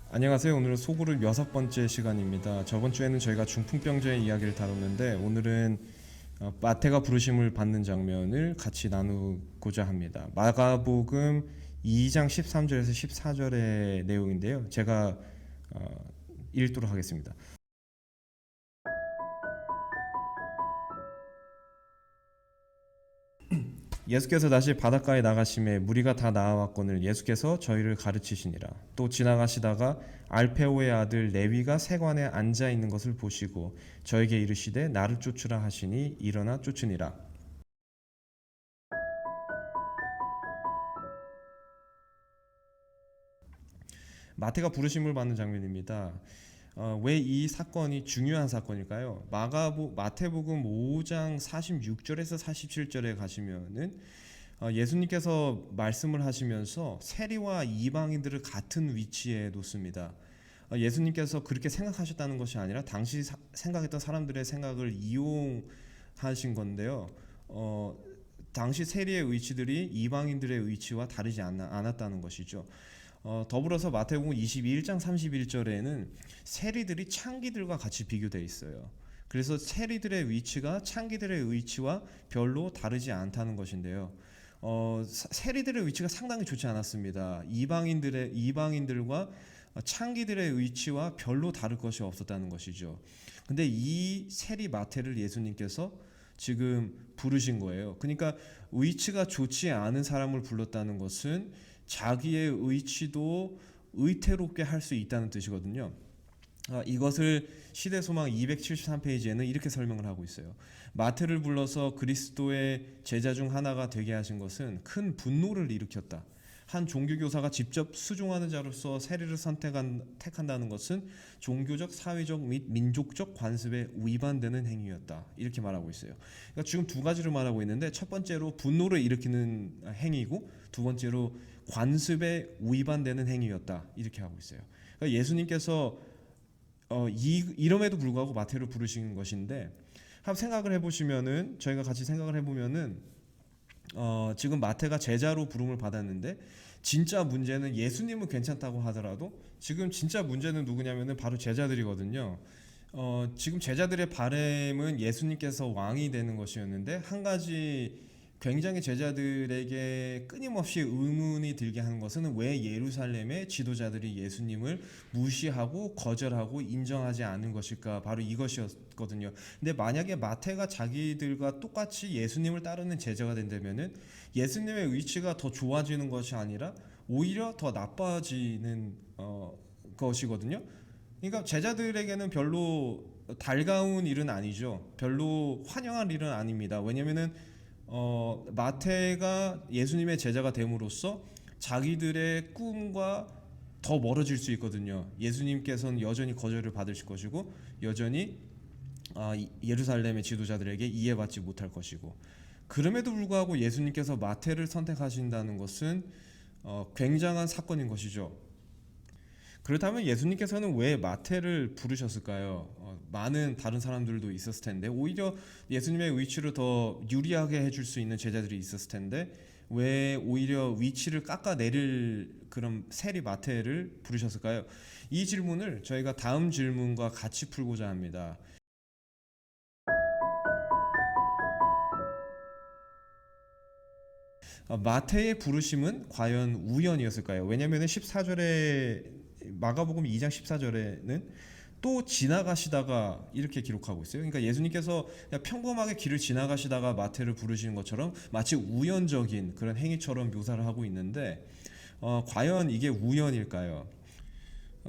안녕하세요. 오늘은 소그룹 6번째 시간입니다. 저번 주에는 저희가 중풍병자의 이야기를 다뤘는데 오늘은 마태가 부르심을 받는 장면을 같이 나누고자 합니다. 마가복음 2장 13절에서 14절의 내용인데요. 제가 읽도록 하겠습니다. 예수께서 다시 바닷가에 나가심에 무리가 다 나아왔거늘 예수께서 저희를 가르치시니라. 또 지나가시다가 알페오의 아들 레위가 세관에 앉아 있는 것을 보시고 저에게 이르시되 나를 쫓으라 하시니 일어나 쫓으니라. 마태가 부르심을 받는 장면입니다. 왜 이 사건이 중요한 사건일까요? 마태복음 5장 46절에서 47절에 가시면은 예수님께서 말씀을 하시면서 세리와 이방인들을 같은 위치에 놓습니다. 예수님께서 그렇게 생각하셨다는 것이 아니라 당시 생각했던 사람들의 생각을 이용하신 건데요. 당시 세리의 위치들이 이방인들의 위치와 다르지 않았다는 것이죠. 더불어서 마태복음 21장 31절에는 세리들이 창기들과 같이 비교되어 있어요. 그래서 세리들의 위치가 창기들의 위치와 별로 다르지 않다는 것인데요. 세리들의 위치가 상당히 좋지 않았습니다. 이방인들과 창기들의 위치와 별로 다를 것이 없었다는 것이죠. 근데 이 세리 마태를 예수님께서 지금 부르신 거예요. 그러니까 위치가 좋지 않은 사람을 불렀다는 것은 자기의 위치도 의태롭게 할 수 있다는 뜻이거든요. 이것을 시대소망 273페이지에는 이렇게 설명을 하고 있어요. 마태를 불러서 그리스도의 제자 중 하나가 되게 하신 것은 큰 분노를 일으켰다. 한 종교교사가 직접 수종하는 자로서 세리를 택한다는 것은 종교적, 사회적 및 민족적 관습에 위반되는 행위였다. 이렇게 말하고 있어요. 그러니까 지금 두 가지를 말하고 있는데 첫 번째로 분노를 일으키는 행위고 두 번째로 관습에 위반되는 행위였다. 이렇게 하고 있어요. 그러니까 예수님께서 이름에도 불구하고 마태를 부르신 것인데 한번 생각을 해보시면은 저희가 같이 생각을 해보면은 지금 마태가 제자로 부름을 받았는데 진짜 문제는 예수님은 괜찮다고 하더라도 지금 진짜 문제는 누구냐면은 바로 제자들이거든요. 지금 제자들의 바램은 예수님께서 왕이 되는 것이었는데 한 가지 굉장히 제자들에게 끊임없이 의문이 들게 하는 것은 왜 예루살렘의 지도자들이 예수님을 무시하고 거절하고 인정하지 않은 것일까? 바로 이것이었거든요. 근데 만약에 마태가 자기들과 똑같이 예수님을 따르는 제자가 된다면은 예수님의 위치가 더 좋아지는 것이 아니라 오히려 더 나빠지는 것이거든요. 그러니까 제자들에게는 별로 달가운 일은 아니죠. 별로 환영할 일은 아닙니다. 왜냐면은 마태가 예수님의 제자가 됨으로써 자기들의 꿈과 더 멀어질 수 있거든요. 예수님께서는 여전히 거절을 받으실 것이고 여전히 예루살렘의 지도자들에게 이해받지 못할 것이고 그럼에도 불구하고 예수님께서 마태를 선택하신다는 것은 굉장한 사건인 것이죠. 그렇다면 예수님께서는 왜 마태를 부르셨을까요? 많은 다른 사람들도 있었을 텐데 오히려 예수님의 위치를 더 유리하게 해줄 수 있는 제자들이 있었을 텐데 왜 오히려 위치를 깎아내릴 그런 세리 마태를 부르셨을까요? 이 질문을 저희가 다음 질문과 같이 풀고자 합니다. 마태의 부르심은 과연 우연이었을까요? 왜냐하면 14절에 마가복음 2장 14절에는 또 지나가시다가 이렇게 기록하고 있어요. 그러니까 예수님께서 그냥 평범하게 길을 지나가시다가 마태를 부르시는 것처럼 마치 우연적인 그런 행위처럼 묘사를 하고 있는데 과연 이게 우연일까요?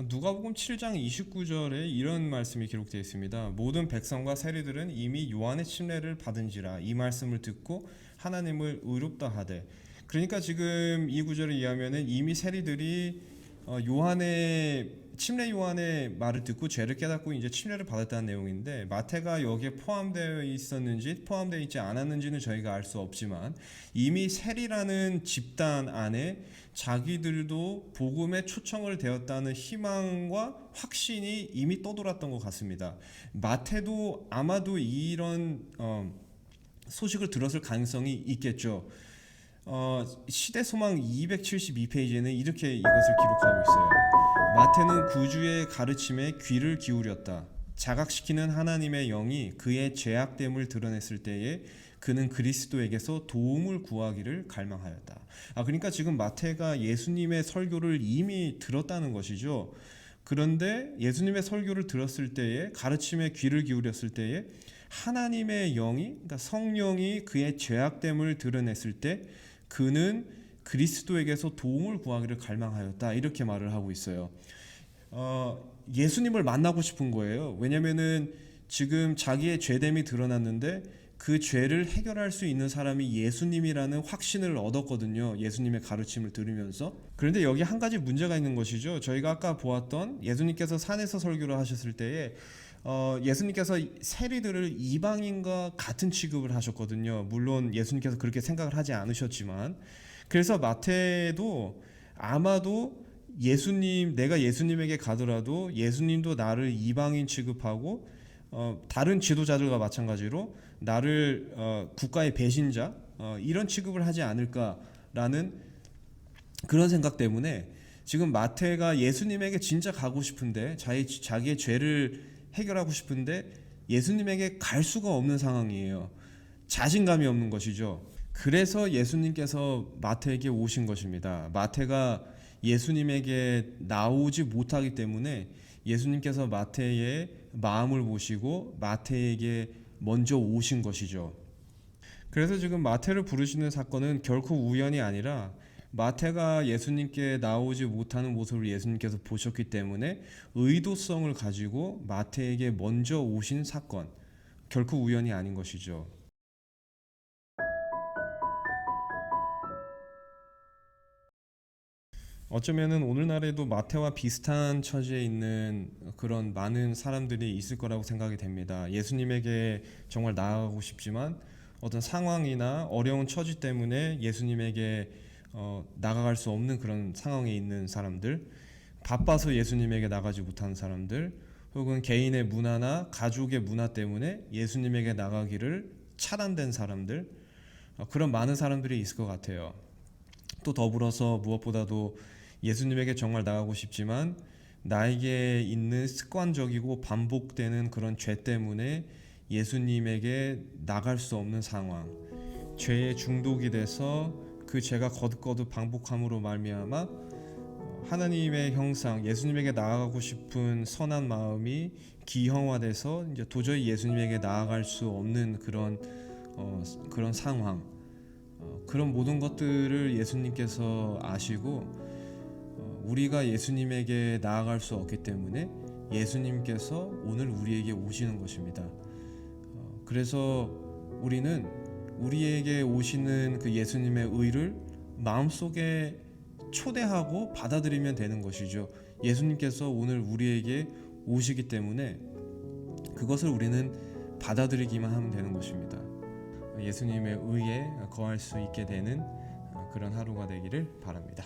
누가복음 7장 29절에 이런 말씀이 기록되어 있습니다. 모든 백성과 세리들은 이미 요한의 침례를 받은지라 이 말씀을 듣고 하나님을 의롭다 하되. 그러니까 지금 이 구절을 이해하면은 이미 세리들이 침례 요한의 말을 듣고 죄를 깨닫고 이제 침례를 받았다는 내용인데 마태가 여기에 포함되어 있었는지 포함되어 있지 않았는지는 저희가 알 수 없지만 이미 세리라는 집단 안에 자기들도 복음에 초청을 되었다는 희망과 확신이 이미 떠돌았던 것 같습니다. 마태도 아마도 이런 소식을 들었을 가능성이 있겠죠. 시대소망 272페이지에는 이렇게 이것을 기록하고 있어요. 마태는 구주의 가르침에 귀를 기울였다. 자각시키는 하나님의 영이 그의 죄악됨을 드러냈을 때에 그는 그리스도에게서 도움을 구하기를 갈망하였다. 그러니까 지금 마태가 예수님의 설교를 이미 들었다는 것이죠. 그런데 예수님의 설교를 들었을 때에, 가르침에 귀를 기울였을 때에 하나님의 영이, 그러니까 성령이 그의 죄악됨을 드러냈을 때 그는 그리스도에게서 도움을 구하기를 갈망하였다, 이렇게 말을 하고 있어요. 예수님을 만나고 싶은 거예요. 왜냐면은 지금 자기의 죄됨이 드러났는데 그 죄를 해결할 수 있는 사람이 예수님이라는 확신을 얻었거든요. 예수님의 가르침을 들으면서. 그런데 여기 한 가지 문제가 있는 것이죠. 저희가 아까 보았던 예수님께서 산에서 설교를 하셨을 때에 예수님께서 세리들을 이방인과 같은 취급을 하셨거든요. 물론 예수님께서 그렇게 생각을 하지 않으셨지만, 그래서 마태도 아마도 내가 예수님에게 가더라도 예수님도 나를 이방인 취급하고 다른 지도자들과 마찬가지로 나를 국가의 배신자, 이런 취급을 하지 않을까라는 그런 생각 때문에 지금 마태가 예수님에게 진짜 가고 싶은데, 자기의 죄를 해결하고 싶은데 예수님에게 갈 수가 없는 상황이에요. 자신감이 없는 것이죠. 그래서 예수님께서 마태에게 오신 것입니다. 마태가 예수님에게 나오지 못하기 때문에 예수님께서 마태의 마음을 보시고 마태에게 먼저 오신 것이죠. 그래서 지금 마태를 부르시는 사건은 결코 우연이 아니라 마태가 예수님께 나오지 못하는 모습을 예수님께서 보셨기 때문에 의도성을 가지고 마태에게 먼저 오신 사건, 결코 우연이 아닌 것이죠. 어쩌면은 오늘날에도 마태와 비슷한 처지에 있는 그런 많은 사람들이 있을 거라고 생각이 됩니다. 예수님에게 정말 나아가고 싶지만 어떤 상황이나 어려운 처지 때문에 예수님에게 나아갈 수 없는 그런 상황에 있는 사람들, 바빠서 예수님에게 나가지 못하는 사람들, 혹은 개인의 문화나 가족의 문화 때문에 예수님에게 나가기를 차단된 사람들, 그런 많은 사람들이 있을 것 같아요. 또 더불어서 무엇보다도 예수님에게 정말 나가고 싶지만 나에게 있는 습관적이고 반복되는 그런 죄 때문에 예수님에게 나갈 수 없는 상황, 죄에 중독이 돼서 그 죄가 거듭거듭 반복함으로 말미암아 하나님의 형상, 예수님에게 나아가고 싶은 선한 마음이 기형화돼서 이제 도저히 예수님에게 나아갈 수 없는 그런 상황, 그런 모든 것들을 예수님께서 아시고 우리가 예수님에게 나아갈 수 없기 때문에 예수님께서 오늘 우리에게 오시는 것입니다. 그래서 우리는 우리에게 오시는 그 예수님의 의를 마음속에 초대하고 받아들이면 되는 것이죠. 예수님께서 오늘 우리에게 오시기 때문에 그것을 우리는 받아들이기만 하면 되는 것입니다. 예수님의 의에 거할 수 있게 되는 그런 하루가 되기를 바랍니다.